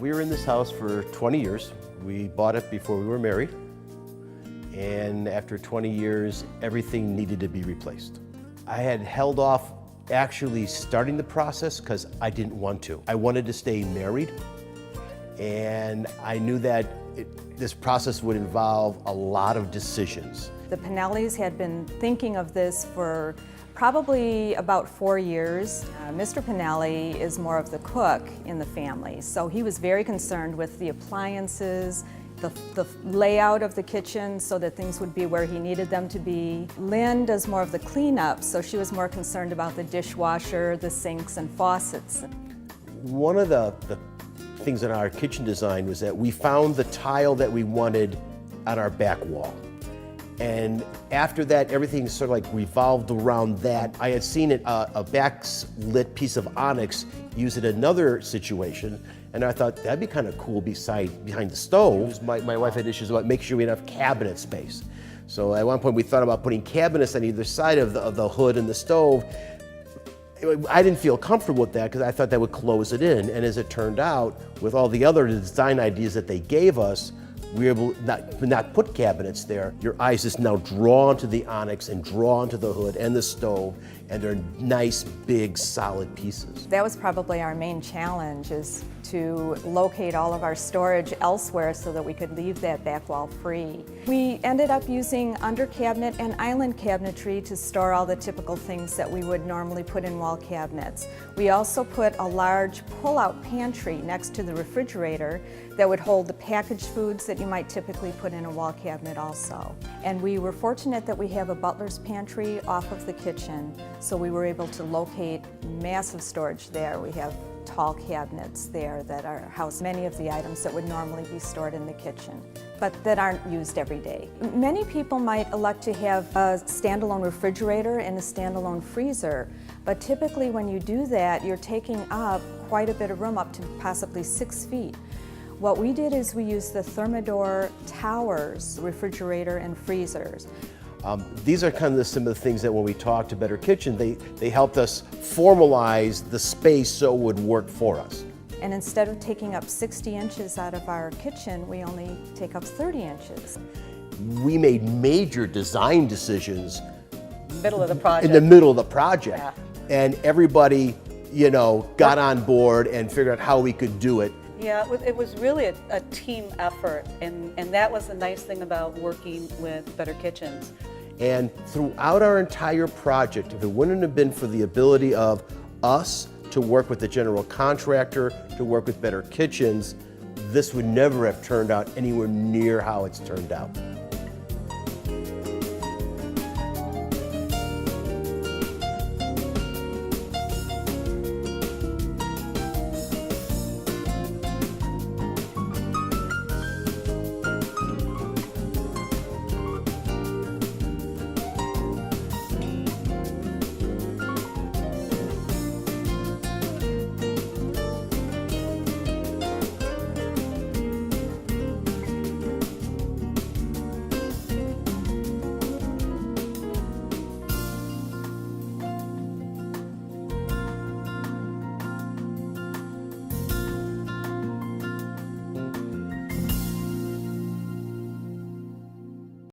We were in this house for 20 years. We bought it before we were married. And after 20 years, everything needed to be replaced. I had held off actually starting the process because I didn't want to. I wanted to stay married, and I knew that this process would involve a lot of decisions. The Pinellis had been thinking of this for probably about 4 years. Mr. Pinelli is more of the cook in the family, so he was very concerned with the appliances, the layout of the kitchen so that things would be where he needed them to be. Lynn does more of the cleanup, so she was more concerned about the dishwasher, the sinks and faucets. One of the things in our kitchen design was that we found the tile that we wanted on our back wall. And after that, everything sort of like revolved around that. I had seen it, a backlit piece of onyx used in another situation, and I thought that'd be kind of cool behind the stove. My wife had issues about making sure we had enough cabinet space. So at one point we thought about putting cabinets on either side of the hood and the stove. I didn't feel comfortable with that because I thought that would close it in. And as it turned out, with all the other design ideas that they gave us, we were able to not put cabinets there. Your eyes just now drawn to the onyx and drawn to the hood and the stove, and they're nice, big, solid pieces. That was probably our main challenge, is to locate all of our storage elsewhere so that we could leave that back wall free. We ended up using under cabinet and island cabinetry to store all the typical things that we would normally put in wall cabinets. We also put a large pull-out pantry next to the refrigerator that would hold the packaged foods that you might typically put in a wall cabinet also. And we were fortunate that we have a butler's pantry off of the kitchen, so we were able to locate massive storage there. We have tall cabinets there that house many of the items that would normally be stored in the kitchen, but that aren't used every day. Many people might elect to have a standalone refrigerator and a standalone freezer, but typically when you do that, you're taking up quite a bit of room, up to possibly 6 feet. What we did is we used the Thermador towers, refrigerator and freezers. These are kind of some of the things that when we talked to Better Kitchen, they helped us formalize the space so it would work for us. And instead of taking up 60 inches out of our kitchen, we only take up 30 inches. We made major design decisions Middle of the project. in the middle of the project. Yeah. And everybody, got on board and figured out how we could do it. Yeah, it was really a team effort, and that was the nice thing about working with Better Kitchens. And throughout our entire project, if it wouldn't have been for the ability of us to work with the general contractor, to work with Better Kitchens, this would never have turned out anywhere near how it's turned out.